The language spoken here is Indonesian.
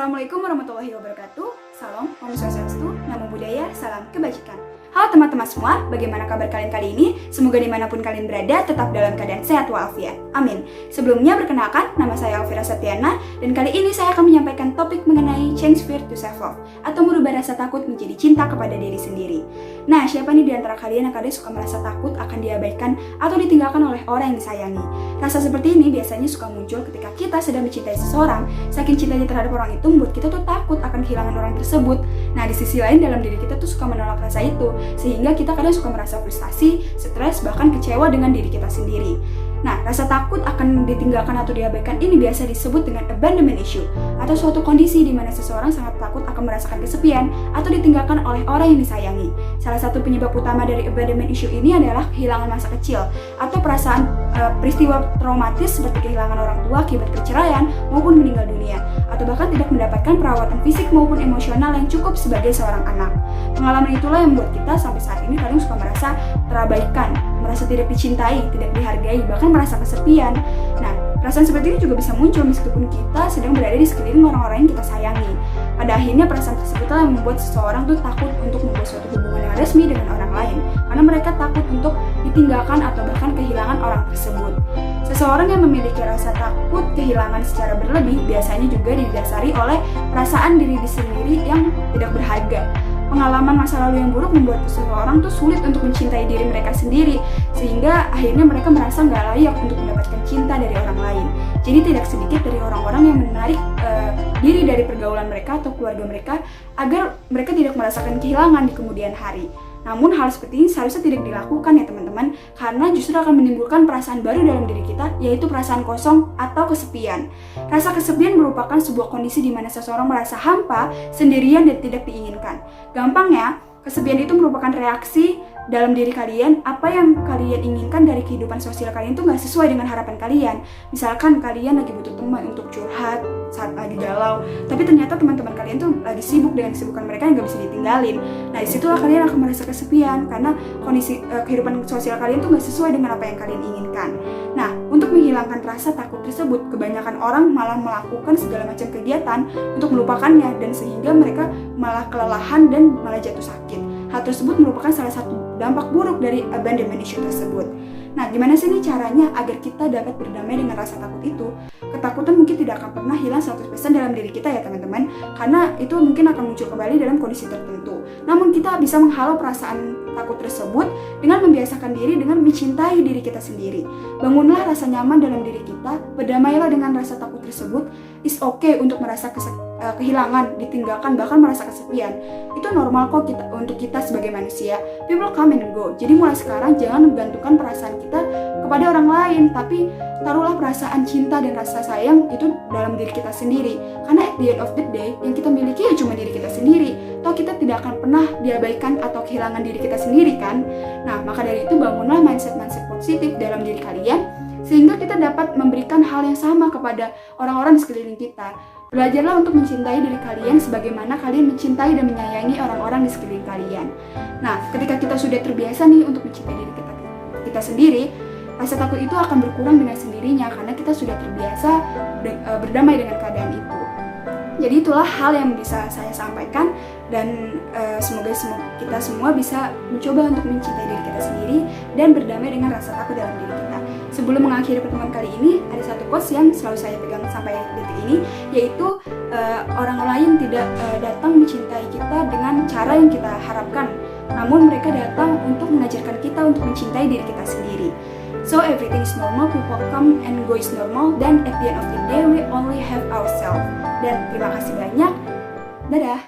Assalamualaikum warahmatullahi wabarakatuh. Salam, Om Swastiastu, Namo Buddhaya, salam kebajikan. Halo teman-teman semua, bagaimana kabar kalian kali ini? Semoga dimanapun kalian berada tetap dalam keadaan sehat walafiat. Amin. Sebelumnya perkenalkan, nama saya Alvira Satyana dan kali ini saya akan menyampaikan topik mengenai change fear to self-love atau merubah rasa takut menjadi cinta kepada diri sendiri. Nah, siapa nih di antara kalian yang kadang suka merasa takut akan diabaikan atau ditinggalkan oleh orang yang disayangi? Rasa seperti ini biasanya suka muncul ketika kita sedang mencintai seseorang. Saking cintanya terhadap orang itu membuat kita tuh takut akan kehilangan orang tersebut. Nah, di sisi lain dalam diri kita tuh suka menolak rasa itu, sehingga kita kadang suka merasa frustasi, stres, bahkan kecewa dengan diri kita sendiri. Nah, rasa takut akan ditinggalkan atau diabaikan ini biasa disebut dengan abandonment issue, atau suatu kondisi di mana seseorang sangat takut akan merasakan kesepian atau ditinggalkan oleh orang yang disayangi. Salah satu penyebab utama dari abandonment issue ini adalah kehilangan masa kecil atau perasaan peristiwa traumatis seperti kehilangan orang tua akibat perceraian maupun meninggal dunia, atau bahkan tidak mendapatkan perawatan fisik maupun emosional yang cukup sebagai seorang anak. Pengalaman itulah yang membuat kita sampai saat ini kadang suka merasa terabaikan, merasa tidak dicintai, tidak dihargai, bahkan merasa kesepian. Nah, perasaan seperti ini juga bisa muncul meskipun kita sedang berada di sekeliling orang-orang yang kita sayangi. Pada akhirnya perasaan tersebutlah yang membuat seseorang tuh takut untuk membuat suatu hubungan yang resmi dengan orang lain, karena mereka takut untuk ditinggalkan atau bahkan kehilangan orang tersebut. Seseorang yang memiliki rasa takut kehilangan secara berlebih biasanya juga didasari oleh perasaan diri sendiri yang tidak berharga. Pengalaman masa lalu yang buruk membuat seseorang tuh sulit untuk mencintai diri mereka sendiri, sehingga akhirnya mereka merasa nggak layak untuk mendapatkan cinta dari orang lain. Jadi tidak sedikit dari orang-orang yang menarik diri dari pergaulan mereka atau keluarga mereka agar mereka tidak merasakan kehilangan di kemudian hari. Namun hal seperti ini seharusnya tidak dilakukan ya teman-teman, karena justru akan menimbulkan perasaan baru dalam diri kita, yaitu perasaan kosong atau kesepian. Rasa kesepian merupakan sebuah kondisi di mana seseorang merasa hampa, sendirian dan tidak diinginkan. Gampangnya, kesepian itu merupakan reaksi dalam diri kalian, apa yang kalian inginkan dari kehidupan sosial kalian itu nggak sesuai dengan harapan kalian. Misalkan kalian lagi butuh teman untuk curhat saat lagi galau, tapi ternyata teman-teman kalian tuh lagi sibuk dengan kesibukan mereka yang nggak bisa ditinggalin. Nah, disitulah kalian akan merasa kesepian karena kondisi kehidupan sosial kalian tuh nggak sesuai dengan apa yang kalian inginkan. Nah, untuk menghilangkan rasa takut tersebut, kebanyakan orang malah melakukan segala macam kegiatan untuk melupakannya, dan sehingga mereka malah kelelahan dan malah jatuh sakit. Hal tersebut merupakan salah satu dampak buruk dari abandonment issue tersebut. Nah, gimana sih nih caranya agar kita dapat berdamai dengan rasa takut itu? Ketakutan mungkin tidak akan pernah hilang 100% dalam diri kita ya teman-teman, karena itu mungkin akan muncul kembali dalam kondisi tertentu. Namun kita bisa menghalau perasaan takut tersebut dengan membiasakan diri dengan mencintai diri kita sendiri. Bangunlah rasa nyaman dalam diri kita, berdamailah dengan rasa takut tersebut. It's okay untuk merasa kehilangan, ditinggalkan, bahkan merasa kesepian. Itu normal kok untuk kita sebagai manusia. People come and go. Jadi mulai sekarang jangan menggantungkan perasaan kita kepada orang lain, tapi taruhlah perasaan cinta dan rasa sayang itu dalam diri kita sendiri. Karena at the end of the day, yang kita miliki ya cuma diri kita sendiri. Toh kita tidak akan pernah diabaikan atau kehilangan diri kita sendiri kan. Nah, maka dari itu bangunlah mindset-mindset positif dalam diri kalian, sehingga kita dapat memberikan hal yang sama kepada orang-orang di sekeliling kita. Belajarlah untuk mencintai diri kalian sebagaimana kalian mencintai dan menyayangi orang-orang di sekeliling kalian. Nah, ketika kita sudah terbiasa nih untuk mencintai diri kita sendiri, rasa takut itu akan berkurang dengan sendirinya karena kita sudah terbiasa berdamai dengan keadaan itu. Jadi itulah hal yang bisa saya sampaikan, dan semoga kita semua bisa mencoba untuk mencintai diri kita sendiri dan berdamai dengan rasa takut dalam diri kita. Sebelum mengakhiri pertemuan kali ini, ada satu quotes yang selalu saya pegang sampai detik ini, yaitu orang lain tidak datang mencintai kita dengan cara yang kita harapkan, namun mereka datang untuk mengajarkan kita untuk mencintai diri kita sendiri. So everything is normal, people come and go is normal, dan at the end of the day we only have ourselves. Dan terima kasih banyak. Dadah.